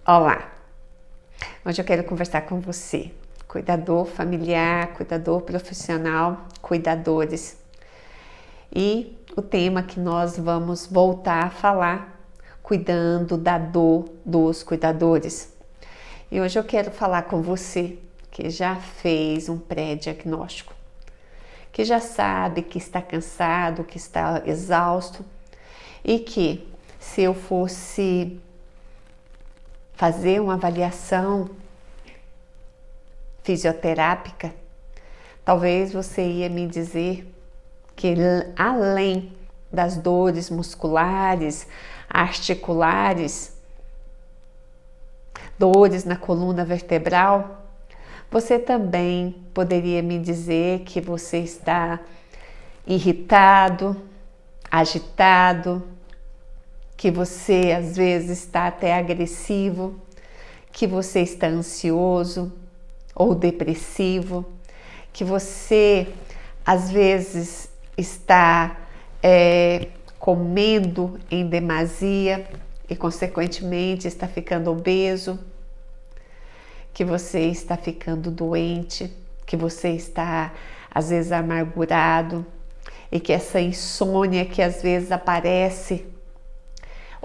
Olá! Hoje eu quero conversar com você, cuidador familiar, cuidador profissional, cuidadores. E o tema que nós vamos voltar a falar, cuidando da dor dos cuidadores. E hoje eu quero falar com você que já fez um pré-diagnóstico, que já sabe que está cansado, que está exausto e que se eu fosse fazer uma avaliação fisioterápica, talvez você ia me dizer que além das dores musculares, articulares, dores na coluna vertebral, você também poderia me dizer que você está irritado, agitado, que você às vezes está até agressivo, que você está ansioso ou depressivo, que você às vezes está comendo em demasia e consequentemente está ficando obeso, que você está ficando doente, que você está às vezes amargurado e que essa insônia que às vezes aparece,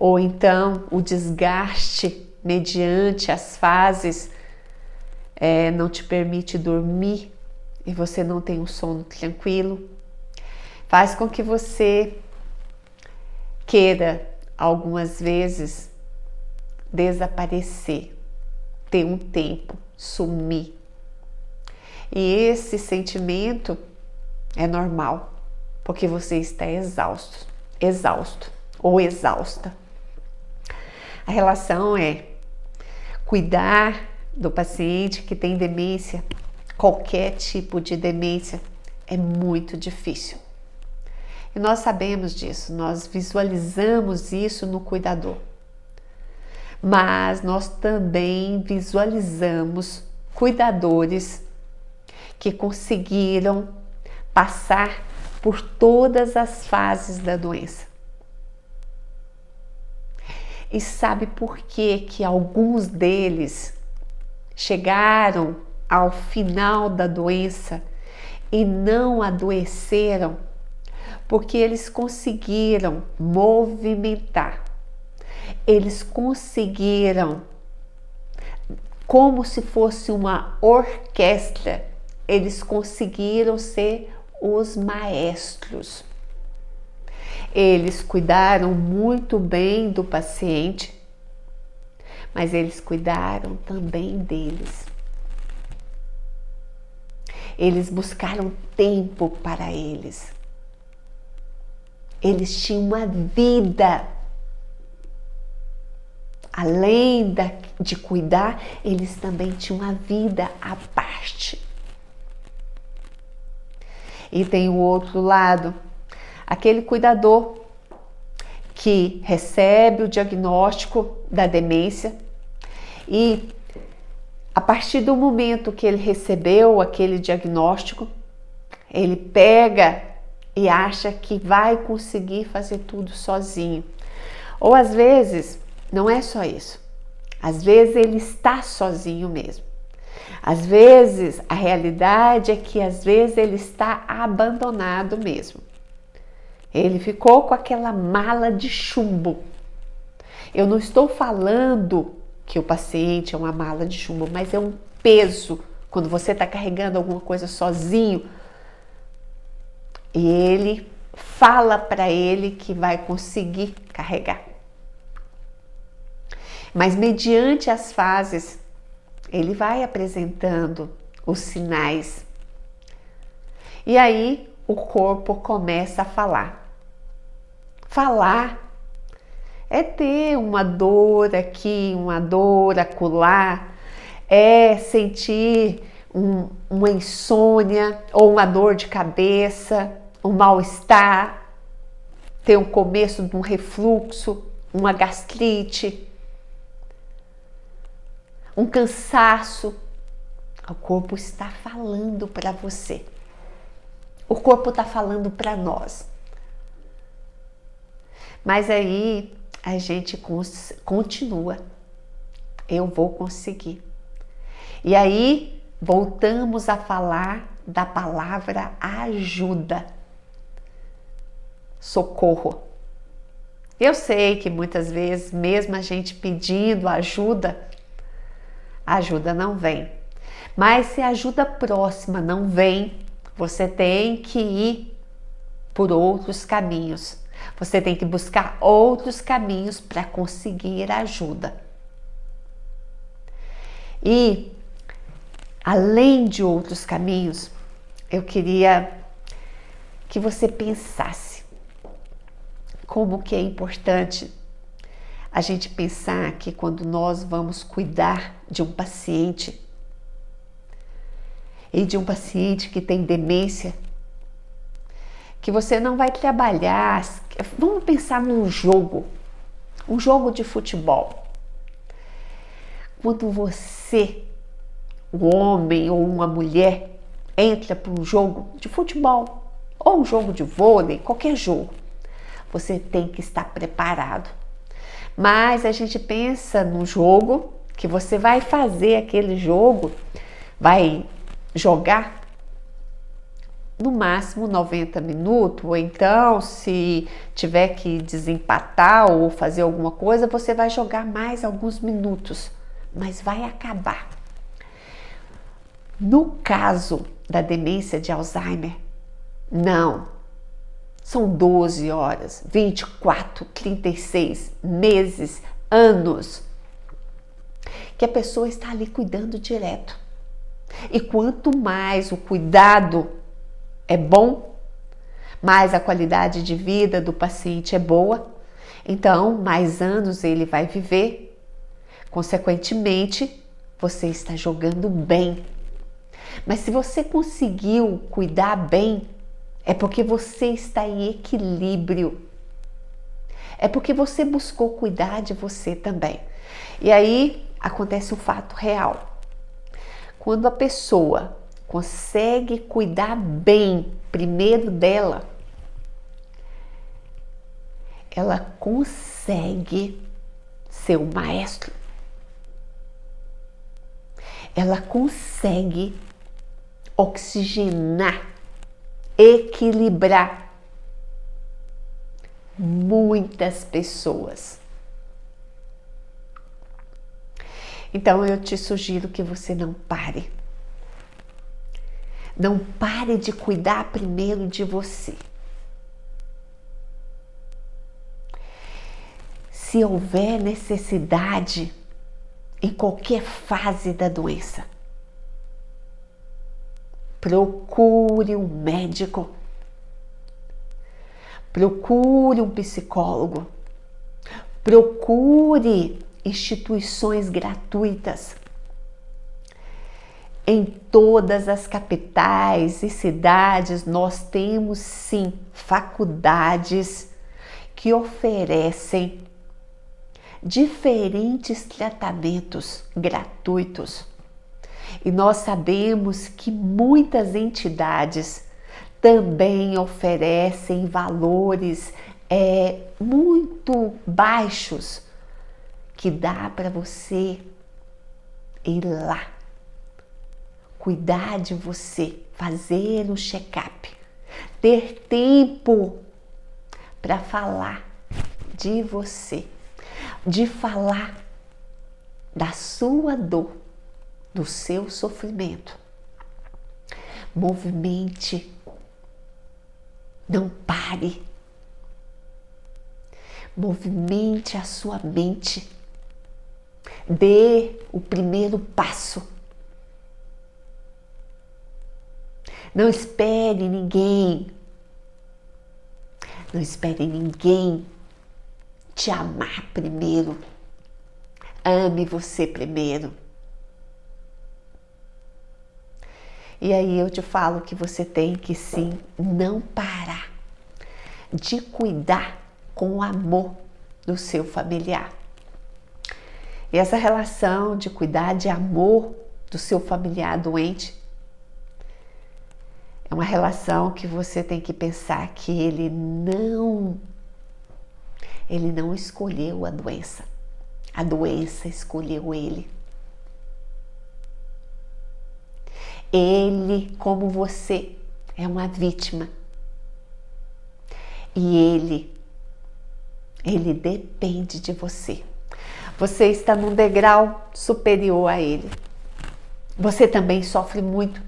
ou então o desgaste mediante as fases não te permite dormir e você não tem um sono tranquilo, faz com que você queira algumas vezes desaparecer, ter um tempo, sumir. E esse sentimento é normal, porque você está exausto ou exausta. A relação é cuidar do paciente que tem demência, qualquer tipo de demência, é muito difícil. E nós sabemos disso, nós visualizamos isso no cuidador. Mas nós também visualizamos cuidadores que conseguiram passar por todas as fases da doença. E sabe por que alguns deles chegaram ao final da doença e não adoeceram? Porque eles conseguiram movimentar, eles conseguiram, como se fosse uma orquestra, eles conseguiram ser os maestros. Eles cuidaram muito bem do paciente, mas eles cuidaram também deles. Eles buscaram tempo para eles. Eles tinham uma vida. Além de cuidar, eles também tinham uma vida à parte. E tem o outro lado, aquele cuidador que recebe o diagnóstico da demência e a partir do momento que ele recebeu aquele diagnóstico, ele pega e acha que vai conseguir fazer tudo sozinho. Ou às vezes, não é só isso. Às vezes ele está sozinho mesmo. Às vezes, a realidade é que às vezes ele está abandonado mesmo. Ele ficou com aquela mala de chumbo. Eu não estou falando que o paciente é uma mala de chumbo, mas é um peso quando você está carregando alguma coisa sozinho e ele fala para ele que vai conseguir carregar. Mas mediante as fases, ele vai apresentando os sinais. E aí o corpo começa a falar. Falar é ter uma dor aqui, uma dor acolá, é sentir uma insônia ou uma dor de cabeça, um mal-estar, ter um começo de um refluxo, uma gastrite, um cansaço. O corpo está falando para você. O corpo está falando para nós. Mas aí a gente continua eu vou conseguir. E aí voltamos a falar da palavra ajuda, socorro. Eu sei que muitas vezes, mesmo a gente pedindo ajuda, a ajuda não vem. Mas se a ajuda próxima não vem, você tem que ir por outros caminhos. Você tem que buscar outros caminhos para conseguir ajuda. E, além de outros caminhos, eu queria que você pensasse como que é importante a gente pensar que quando nós vamos cuidar de um paciente, e de um paciente que tem demência, que você não vai trabalhar, vamos pensar num jogo, um jogo de futebol. Quando você, um homem ou uma mulher, entra para um jogo de futebol, ou um jogo de vôlei, qualquer jogo, você tem que estar preparado. Mas a gente pensa no jogo, que você vai fazer aquele jogo, vai jogar no máximo 90 minutos, ou então se tiver que desempatar ou fazer alguma coisa, você vai jogar mais alguns minutos, mas vai acabar. No caso da demência de Alzheimer, não. São 12 horas, 24, 36 meses, anos, que a pessoa está ali cuidando direto. E quanto mais o cuidado é bom, mais a qualidade de vida do paciente é boa, então mais anos ele vai viver. Consequentemente, você está jogando bem. Mas se você conseguiu cuidar bem, é porque você está em equilíbrio. É porque você buscou cuidar de você também. E aí acontece um fato real. Quando a pessoa consegue cuidar bem primeiro dela, ela consegue ser o maestro. Ela consegue oxigenar, equilibrar muitas pessoas. Então eu te sugiro que você não pare. Não pare de cuidar primeiro de você. Se houver necessidade em qualquer fase da doença, procure um médico, procure um psicólogo, procure instituições gratuitas. Em todas as capitais e cidades nós temos sim faculdades que oferecem diferentes tratamentos gratuitos. E nós sabemos que muitas entidades também oferecem valores muito baixos, que dá para você ir lá, cuidar de você, fazer um check-up, ter tempo para falar de você, de falar da sua dor, do seu sofrimento. Movimente, não pare. Movimente a sua mente. Dê o primeiro passo. Não espere ninguém. Não espere ninguém te amar primeiro. Ame você primeiro. E aí eu te falo que você tem que sim não parar de cuidar com o amor do seu familiar. E essa relação de cuidar de amor do seu familiar doente é uma relação que você tem que pensar que ele não escolheu a doença. A doença escolheu ele. Ele, como você, é uma vítima. E ele depende de você. Você está num degrau superior a ele. Você também sofre muito,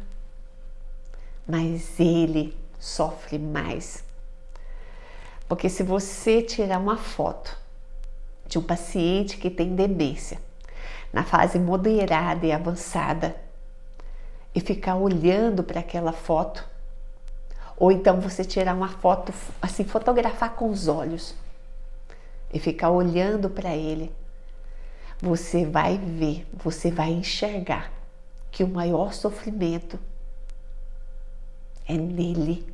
mas ele sofre mais. Porque se você tirar uma foto de um paciente que tem demência, na fase moderada e avançada, e ficar olhando para aquela foto, ou então você tirar uma foto, assim, fotografar com os olhos, e ficar olhando para ele, você vai ver, você vai enxergar que o maior sofrimento é nele.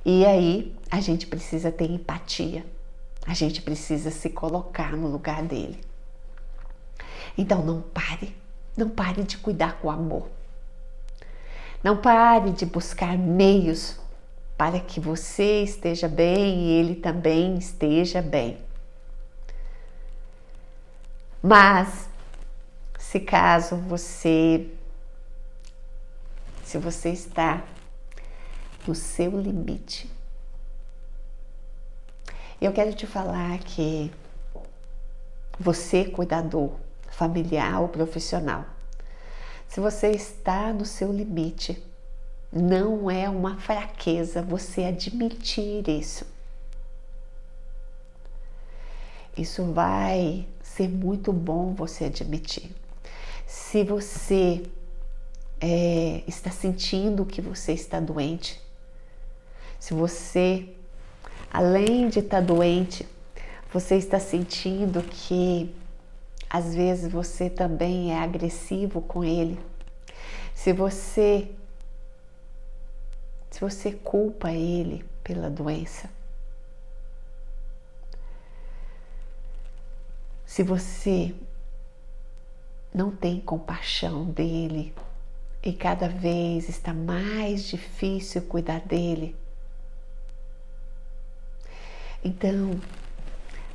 E aí a gente precisa ter empatia, a gente precisa se colocar no lugar dele. Então não pare de cuidar com amor. Não pare de buscar meios para que você esteja bem e ele também esteja bem. Mas, se você está no seu limite, eu quero te falar que você, cuidador, familiar ou profissional, se você está no seu limite, não é uma fraqueza você admitir isso. Isso vai ser muito bom você admitir. Se você está sentindo que você está doente, se você, além de estar doente, você está sentindo que às vezes você também é agressivo com ele, se você culpa ele pela doença, se você não tem compaixão dele e cada vez está mais difícil cuidar dele, então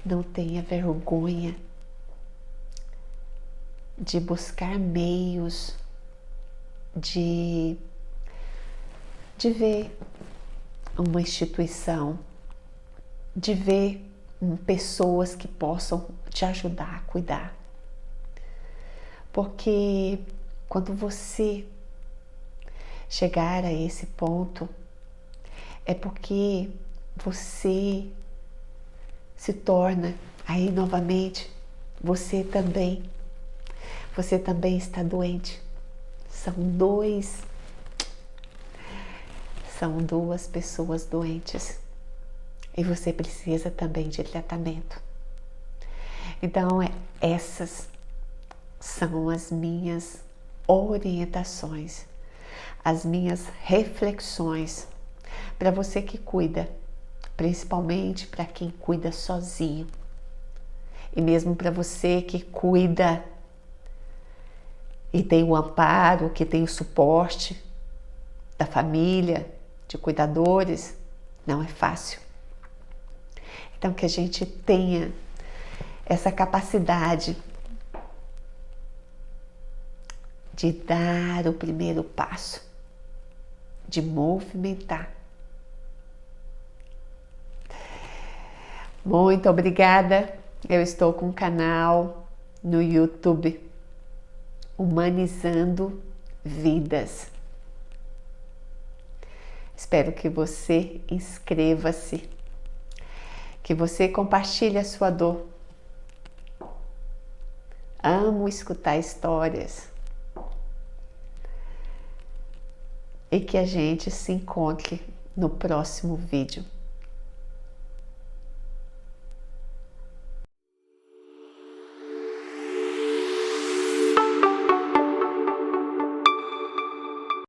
não tenha vergonha de buscar meios de ver uma instituição, de ver pessoas que possam te ajudar a cuidar. Porque quando você chegar a esse ponto, é porque você se torna, aí novamente, você também está doente. São duas pessoas doentes e você precisa também de tratamento. Então, essas são as minhas orientações, as minhas reflexões para você que cuida, principalmente para quem cuida sozinho, e mesmo para você que cuida e tem o amparo, que tem o suporte da família, de cuidadores, não é fácil. Então, que a gente tenha essa capacidade de dar o primeiro passo, de movimentar. Muito obrigada. Eu estou com um canal no YouTube, Humanizando Vidas. Espero que você inscreva-se, que você compartilhe a sua dor. Amo escutar histórias. E que a gente se encontre no próximo vídeo.